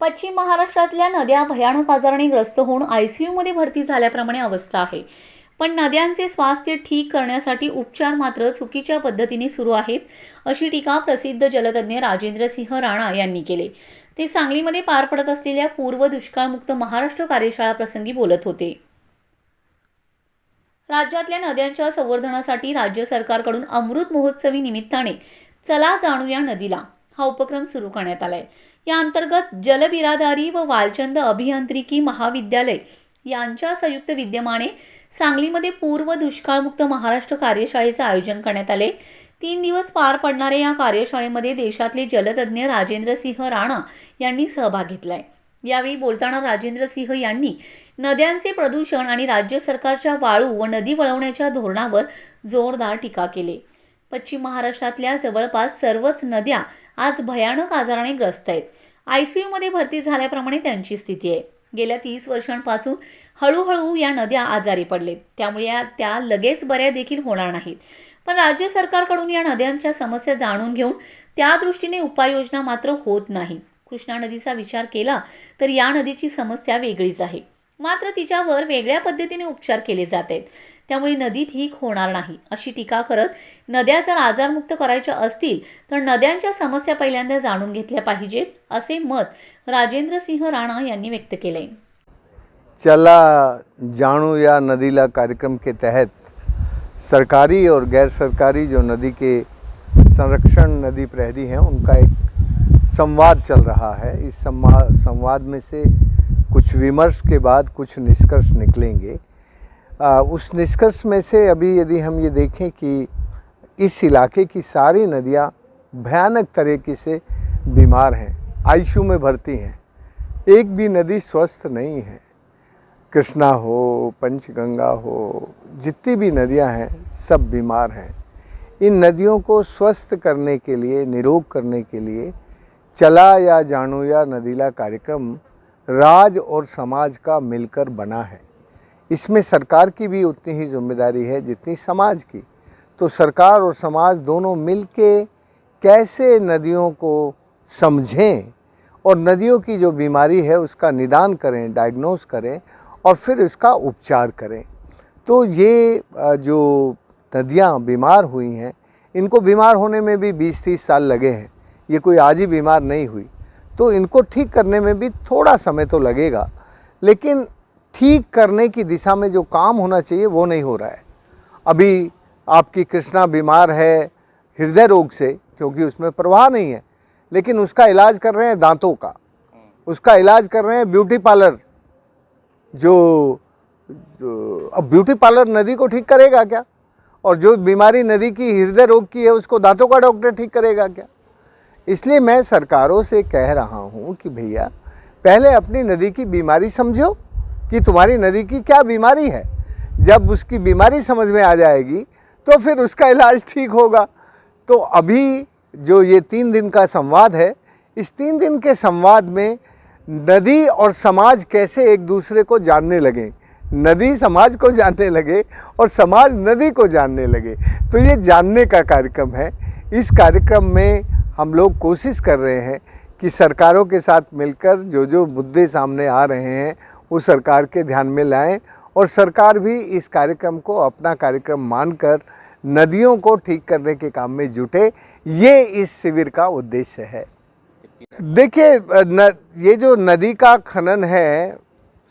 पश्चिम महाराष्ट्रातल्या नद्या भयानक आजाराने ग्रस्त होऊन आयसीयूमध्ये भरती झाल्याप्रमाणे अवस्था आहे. पण नद्यांचे स्वास्थ्य ठीक करण्यासाठी उपचार मात्र चुकीच्या पद्धतीने सुरू आहेत, अशी टीका प्रसिद्ध जलतज्ञ राजेंद्रसिंह राणा यांनी केली. ते सांगलीमध्ये पार पडत असलेल्या पूर्व दुष्काळमुक्त महाराष्ट्र कार्यशाळा प्रसंगी बोलत होते. राज्यातल्या नद्यांच्या संवर्धनासाठी राज्य सरकारकडून अमृत महोत्सवी निमित्ताने चला जाणूया नदीला हा उपक्रम सुरू करण्यात आलाय. या अंतर्गत जलबिरादारी व वालचंद अभियांत्रिकी महाविद्यालय यांच्या संयुक्त विद्यमाने सांगलीमध्ये पूर्व दुष्काळमुक्त महाराष्ट्र कार्यशाळेचे आयोजन करण्यात आले. 3 दिवस पार पडणाऱ्या या कार्यशाळेमध्ये देशातले जलतज्ञ राजेंद्रसिंह राणा यांनी सहभाग घेतलाय. यावेळी बोलताना राजेंद्रसिंह यांनी नद्यांचे प्रदूषण आणि राज्य सरकारच्या वाळू व नदी वळवण्याच्या धोरणावर जोरदार टीका केली. पश्चिम महाराष्ट्रातल्या जवळपास सर्वच नद्या आज भयानक आजाराने ग्रस्त आहेत. आयसीयूमध्ये भरती झाल्याप्रमाणे त्यांची स्थिती आहे. गेल्या 30 वर्षांपासून हळूहळू या नद्या आजारी पडलेत, त्यामुळे त्या लगेच बऱ्या देखील होणार नाहीत. पण राज्य सरकारकडून या नद्यांच्या समस्या जाणून घेऊन त्या दृष्टीने उपाययोजना मात्र होत नाही. कृष्णा नदीचा विचार केला तर या नदीची समस्या वेगळीच आहे, मात्र तिच्यावर वेगळ्या पद्धतीने उपचार केले जात आहेत, त्यामुळे नदी ठीक होणार नाही, अशी टीका करत नद्या जर आजारमुक्त करायच्या असतील तर नद्यांच्या समस्या पहिल्यांदा जाणून घेतल्या पाहिजेत, असे मत राजेंद्रसिंह राणा यांनी व्यक्त केले. चला जाणूया नदीला कार्यक्रम के तहत सरकारी और गैर सरकारी जो नदी के संरक्षण नदी प्रहरी हैं उनका एक संवाद चल रहा है. इस संवाद में से कुछ विमर्श के बाद कुछ निष्कर्ष निकलेंगे. उस निष्कर्ष में से अभी यदि हम ये देखें कि इस इलाके की सारी नदियाँ भयानक तरीके से बीमार हैं, आईसीयू में भर्ती हैं. एक भी नदी स्वस्थ नहीं है. कृष्णा हो, पंचगंगा हो, जितनी भी नदियां हैं सब बीमार हैं. इन नदियों को स्वस्थ करने के लिए, निरोग करने के लिए चला या जाणूया नदीला कार्यक्रम राज और समाज का मिलकर बना है. इसमें सरकार की भी उतनी ही जिम्मेदारी है जितनी समाज की. तो सरकार और समाज दोनों मिलके कैसे नदियों को समझें और नदियों की जो बीमारी है उसका निदान करें, डायग्नोस करें और फिर इसका उपचार करें. तो ये जो नदियाँ बीमार हुई हैं, इनको बीमार होने में भी 20-30 साल लगे हैं. ये कोई आज ही बीमार नहीं हुई. तो इनको ठीक करने में भी थोड़ा समय तो लगेगा, लेकिन ठीक करने की दिशा में जो काम होना चाहिए वो नहीं हो रहा है. अभी आपकी कृष्णा बीमार है हृदय रोग से, क्योंकि उसमें प्रवाह नहीं है, लेकिन उसका इलाज कर रहे हैं दांतों का, उसका इलाज कर रहे हैं ब्यूटी पार्लर. जो अब ब्यूटी पार्लर नदी को ठीक करेगा क्या? और जो बीमारी नदी की हृदय रोग की है उसको दांतों का डॉक्टर ठीक करेगा क्या? इसलिए मैं सरकारों से कह रहा हूँ कि भैया पहले अपनी नदी की बीमारी समझो कि तुम्हारी नदी की क्या बीमारी है. जब उसकी बीमारी समझ में आ जाएगी तो फिर उसका इलाज ठीक होगा. तो अभी जो ये 3 दिन का संवाद है, इस 3 दिन के संवाद में नदी और समाज कैसे एक दूसरे को जानने लगे, नदी समाज को जानने लगे और समाज नदी को जानने लगे. तो ये जानने का कार्यक्रम है. इस कार्यक्रम में हम लोग कोशिश कर रहे हैं कि सरकारों के साथ मिलकर जो जो मुद्दे सामने आ रहे हैं वो सरकार के ध्यान में लाएं और सरकार भी इस कार्यक्रम को अपना कार्यक्रम मानकर नदियों को ठीक करने के काम में जुटे. ये इस शिविर का उद्देश्य है. देखिए ये जो नदी का खनन है,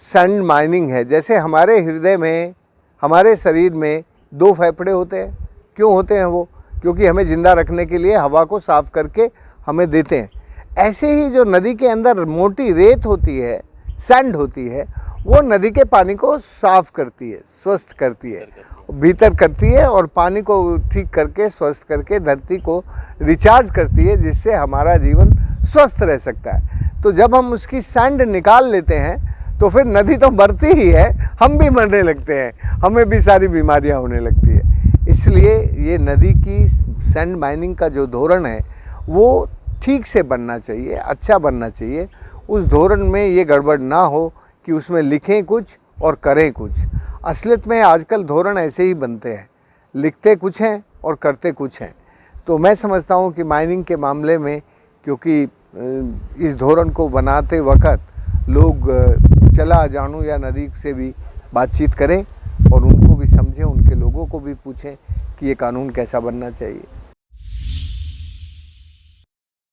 सैंड माइनिंग है. जैसे हमारे हृदय में, हमारे शरीर में 2 फेफड़े होते हैं. क्यों होते हैं वो? क्योंकि हमें ज़िंदा रखने के लिए हवा को साफ़ करके हमें देते हैं. ऐसे ही जो नदी के अंदर मोटी रेत होती है, सैंड होती है, वो नदी के पानी को साफ़ करती है, स्वस्थ करती है, भीतर करती है और पानी को ठीक करके स्वस्थ करके धरती को रिचार्ज करती है, जिससे हमारा जीवन स्वस्थ रह सकता है. तो जब हम उसकी सैंड निकाल लेते हैं तो फिर नदी तो बढ़ती ही है, हम भी मरने लगते हैं, हमें भी सारी बीमारियां होने लगती है. इसलिए ये नदी की सैंड माइनिंग का जो धोरण है वो ठीक से बनना चाहिए, अच्छा बनना चाहिए. उस धोरण में ये गड़बड़ ना हो कि उसमें लिखें कुछ और करें कुछ. असलियत में आजकल धोरण ऐसे ही बनते हैं, लिखते कुछ हैं और करते कुछ हैं. तो मैं समझता हूँ कि माइनिंग के मामले में, क्योंकि इस धोरण को बनाते वक्त लोग चला जाणू या नदी से भी बातचीत करें और उनको भी समझें, उनके लोगों को भी पूछें कि ये कानून कैसा बनना चाहिए।